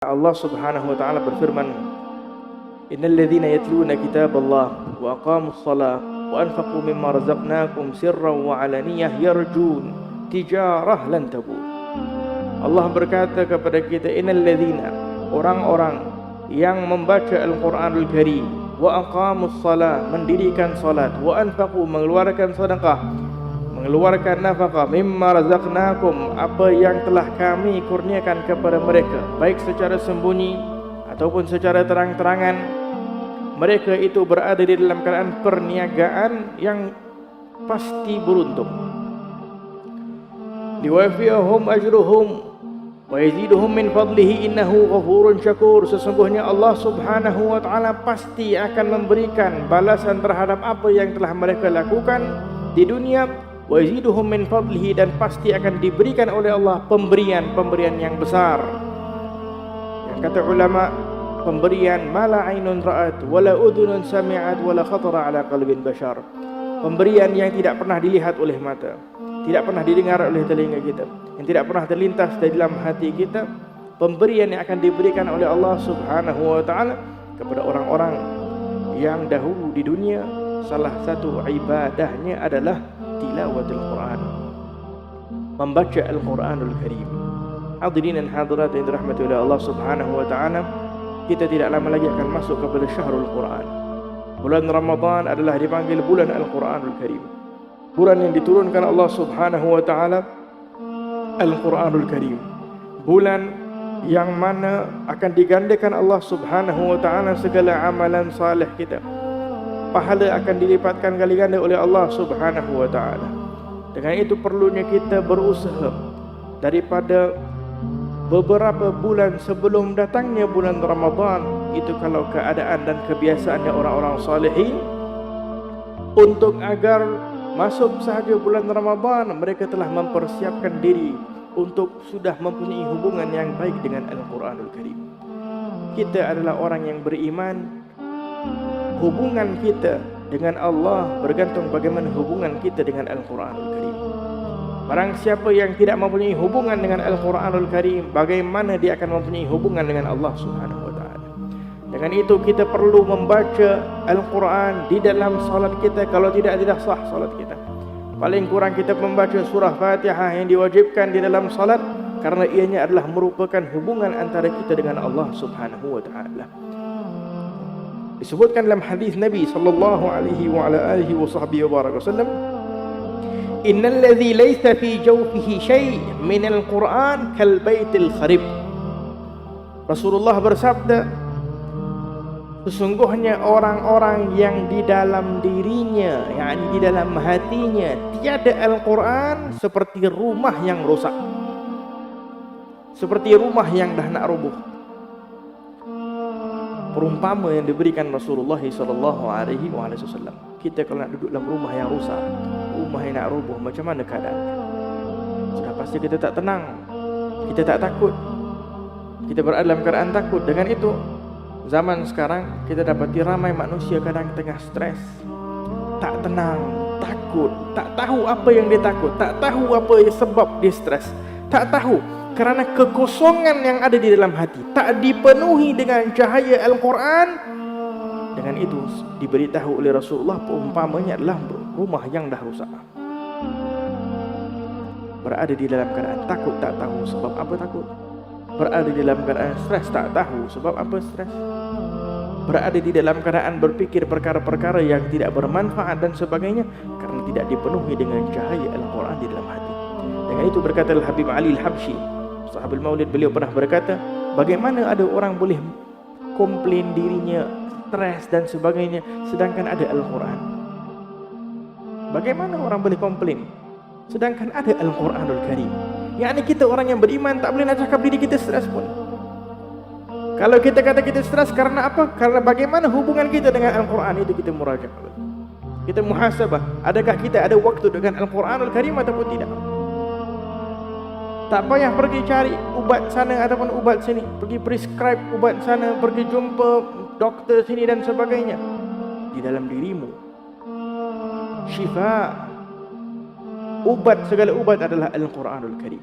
Allah Subhanahu wa taala berfirman, "Innal ladzina yatluna kitaballah wa aqamus shalah wa anfaqu mimma razaqnakum sirran wa 'alaniyah yarjun tijarah lan tabur." Allah berkata kepada kita, "Innal ladzina," orang-orang yang membaca Al-Qur'anul Karim, wa aqamus shalah, mendirikan salat, wa anfaqu, mengeluarkan sedekah, mengeluarkan nafkah, mimma razaqnakum, apa yang telah kami kurniakan kepada mereka, baik secara sembunyi ataupun secara terang-terangan, mereka itu berada di dalam keadaan perniagaan yang pasti beruntung. Liwafiyahum ajruhum wa yaziduhum min fadlihi innahu ghafurun syakur. Sesungguhnya Allah Subhanahu wa taala pasti akan memberikan balasan terhadap apa yang telah mereka lakukan di dunia, wa yaziduhum min fadlihi, dan pasti akan diberikan oleh Allah pemberian yang besar. Yang kata ulama, pemberian mala ainun ra'at wala udhunun sami'at wala khatara ala qalbin bashar. Pemberian yang tidak pernah dilihat oleh mata, tidak pernah didengar oleh telinga kita, yang tidak pernah terlintas di dalam hati kita. Pemberian yang akan diberikan oleh Allah Subhanahu wa taala kepada orang-orang yang dahulu di dunia. Salah satu ibadahnya adalah tilawatul Quran, membaca Al-Quranul Karim. Hadirin dan hadirat yang dirahmati oleh Allah Subhanahu wa taala, kita tidak lama lagi akan masuk kepada syahrul Quran. Bulan Ramadan adalah dipanggil bulan Al-Quranul Karim, bulan yang diturunkan Allah Subhanahu wa taala Al-Quranul Karim, bulan yang mana akan digandakan Allah Subhanahu wa taala segala amalan saleh kita. Pahala akan dilipatkan kali ganda oleh Allah Subhanahu wa taala. Dengan itu perlunya kita berusaha daripada beberapa bulan sebelum datangnya bulan Ramadan, itu kalau keadaan dan kebiasaannya orang-orang salihin, untuk agar masuk sahaja bulan Ramadan mereka telah mempersiapkan diri untuk sudah mempunyai hubungan yang baik dengan Al-Quranul Karim. Kita adalah orang yang beriman. Hubungan kita dengan Allah bergantung bagaimana hubungan kita dengan Al-Quranul Karim. Barang siapa yang tidak mempunyai hubungan dengan Al-Quranul Karim, bagaimana dia akan mempunyai hubungan dengan Allah Subhanahu wa taala? Dengan itu kita perlu membaca Al-Quran di dalam salat kita. Kalau tidak sah salat kita. Paling kurang kita membaca surah Fatihah yang diwajibkan di dalam salat, karena ianya adalah merupakan hubungan antara kita dengan Allah Subhanahu wa taala. Disebutkan dalam hadis Nabi sallallahu alaihi wa ala alihi wa sahbihi wa baraka wasallam, "Innal ladzi laysa fi jawfihi syai' min al-Qur'an kal baitil kharib." Rasulullah bersabda, sesungguhnya orang-orang yang di dalam dirinya, yakni di dalam hatinya, tiada Al-Quran seperti rumah yang rusak, seperti rumah yang dah nak roboh. Perumpama yang diberikan Rasulullah SAW. Kita kalau nak duduk dalam rumah yang rusak, rumah yang nak roboh, macam mana keadaan? Sudah pasti kita tak tenang, kita tak takut, kita berada dalam keadaan takut. Dengan itu, zaman sekarang kita dapati ramai manusia kadang tengah stres, tak tenang, takut, tak tahu apa yang dia takut, tak tahu apa yang sebab dia stres, tak tahu. Kerana kekosongan yang ada di dalam hati tak dipenuhi dengan cahaya Al-Quran. Dengan itu diberitahu oleh Rasulullah, peumpamanya adalah rumah yang dah rusak. Berada di dalam keadaan takut, tak tahu sebab apa takut. Berada di dalam keadaan stres, tak tahu sebab apa stres. Berada di dalam keadaan berpikir perkara-perkara yang tidak bermanfaat dan sebagainya, karena tidak dipenuhi dengan cahaya Al-Quran di dalam hati. Dengan itu berkata Al-Habib Ali Al-Habsyi, sahabat Maulid, beliau pernah berkata, bagaimana ada orang boleh komplain dirinya stres dan sebagainya sedangkan ada Al-Quran? Bagaimana orang boleh komplain sedangkan ada Al-Quranul Karim? Yakni kita orang yang beriman tak boleh nak cakap diri kita stres pun. Kalau kita kata kita stres karena apa? Karena bagaimana hubungan kita dengan Al-Quran, itu kita murajaah, kita muhasabah. Adakah kita ada waktu dengan Al-Quranul Karim ataupun tidak? Tak payah pergi cari ubat sana ataupun ubat sini, pergi prescribe ubat sana, pergi jumpa doktor sini dan sebagainya. Di dalam dirimu syifa, ubat, segala ubat adalah Al-Quranul Karim.